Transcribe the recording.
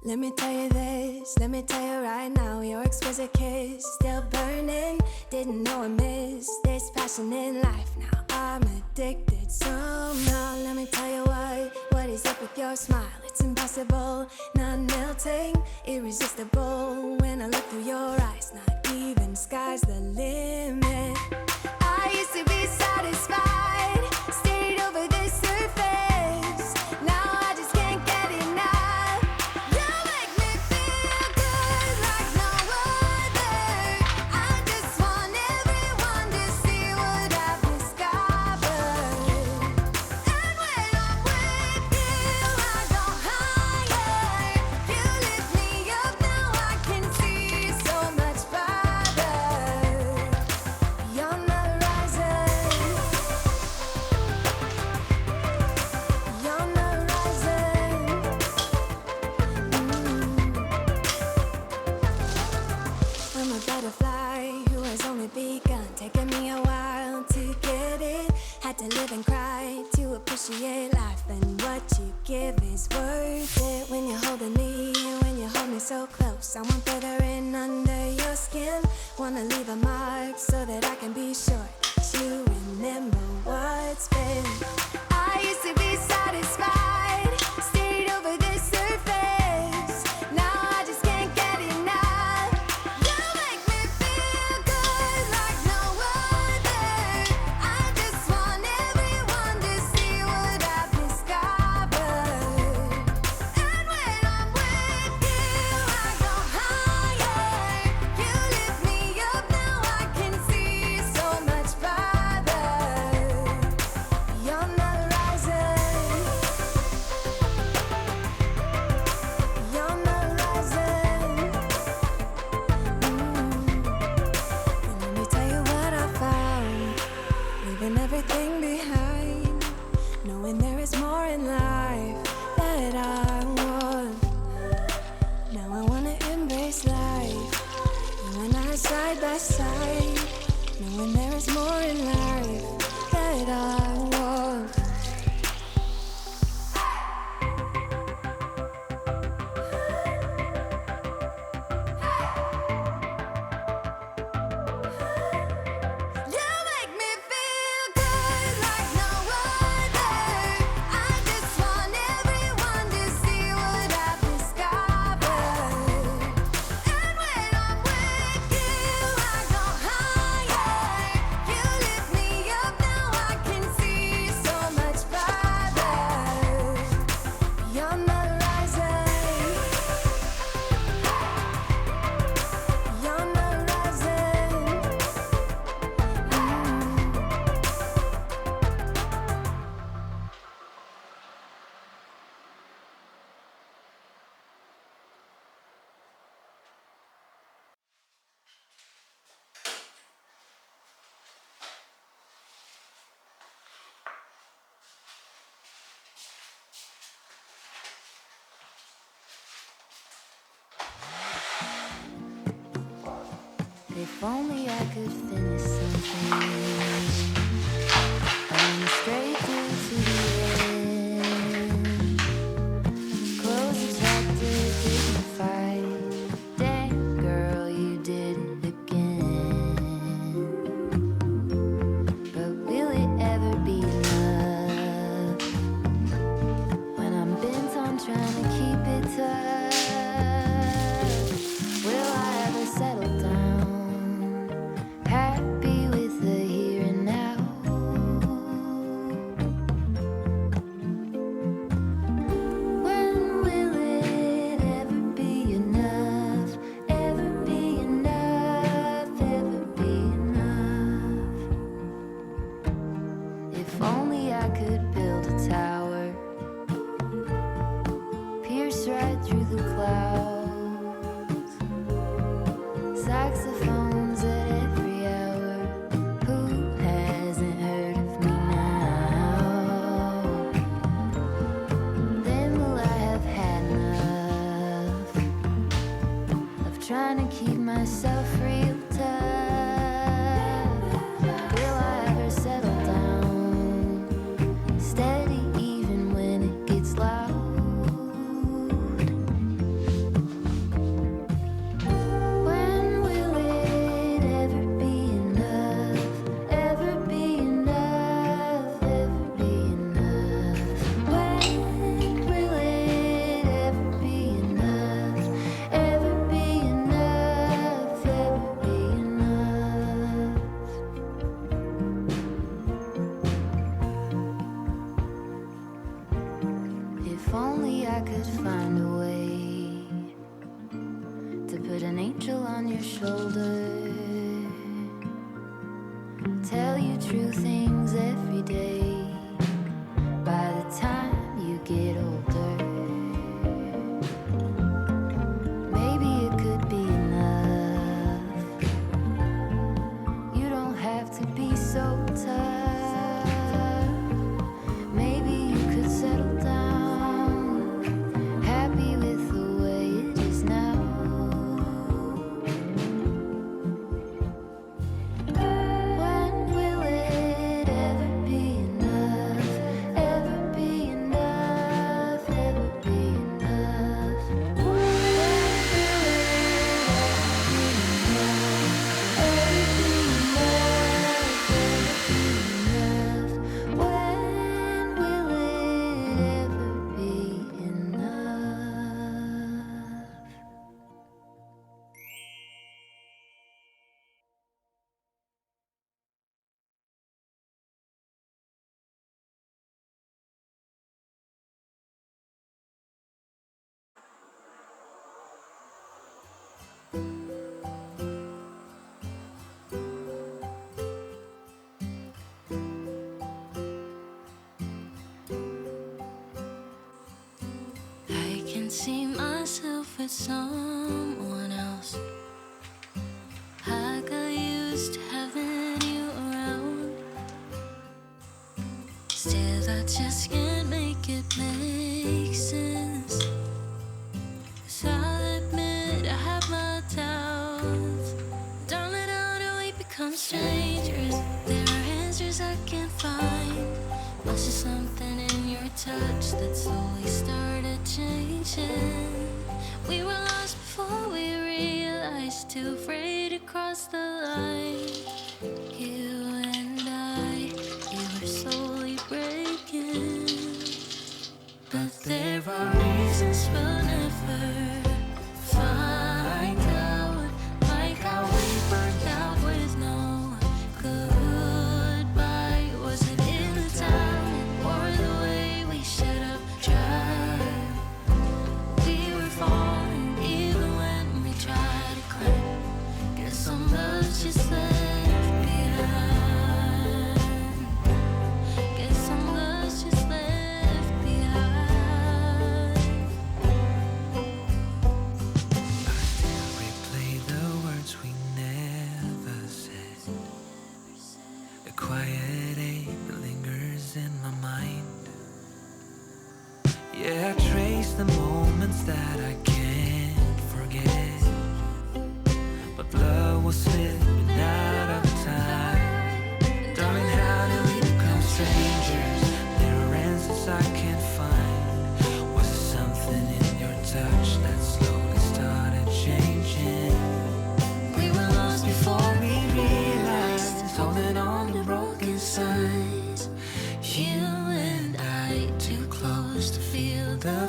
Let me tell you this, let me tell you right now, your exquisite kiss, still burning, didn't know I missed this passion in life. Now I'm addicted somehow. Let me tell you what is up with your smile? It's impossible, not melting, irresistible. When I look through your eyes, not even sky's the limit. I used to be satisfied, stayed over the surface. Now I just can't get enough. You make me feel good like no other. I just want everyone to see what I've discovered. And when I'm with you, I go higher. You lift me up, now I can see so much farther. You're my horizon. You're my horizon. I'm a butterfly who has only begun, taking me a while to get it. Had to live and cry to appreciate life, and what you give is worth it. When you're holding me, when you hold me so close, I want further in under your skin. Wanna leave a mark so that I can be sure that you remember what's been. I used to be satisfied, stayed over the surface. Now I just can't get enough. You make me feel good like no other. I just want everyone to see what I've discovered. And when I'm with you, I go higher. You lift me up, now I can see so much farther. You're my horizon. You're my horizon. And let me tell you what I found. Leaving everything behind, knowing there is more in life that I want. Now I wanna embrace life. You and I side by side, knowing there is more in life that I want. You make me feel good like no other. I just want everyone to see what I've discovered. And when I'm with you, I go higher. You lift me up, now I can see so much farther. You're my horizon. You're my horizon. If only I could finish something, running straight through to the end. Close the chapter, dignified. Damn, girl, you did it again. But will it ever be enough when I'm bent on trying to keep it tough? Will I ever settle down, happy with the here and now? When will it ever be enough? Ever be enough? Ever be enough? If only I could build a tower, pierce right through the clouds. Saxophones at every hour. Who hasn't heard of me now? Then will I have had enough of trying to keep myself real tough? Will I ever settle down, could find a way to put an angel on your shoulder, tell you true things every day. By the time you get older, maybe it could be enough. You don't have to be so tough. Maybe you could settle down, happy with the way it is now. When will it ever be enough? Ever be enough? Ever be enough? When will it ever be enough? I can see myself with someone else. I got used to having you around. Still, I just can't make it make sense. 'Cause I'll admit I have my doubts. Darling, how do we become strangers? There are answers I can't find. Was there something in your touch that slowly started changing? We were lost before we realized, too afraid to cross the line. You and I, we were slowly breaking. But there are reasons we'll never find out, like how we burned out with no goodbye. Was it in the timing or the way we shut up dry? We were falling even when we tried to climb. Guess some love's just left behind. Guess some love's just left behind. Replay the words we never said. A quiet ache that lingers in my mind. Yeah, I trace the moments that I can't forget. But blood will slip and out of time. Darling, how do we become strangers? There are answers I can't find. Was there something in your touch that slowly started changing? We were lost before we realized, holding on to broken signs. You and I, too close to feel the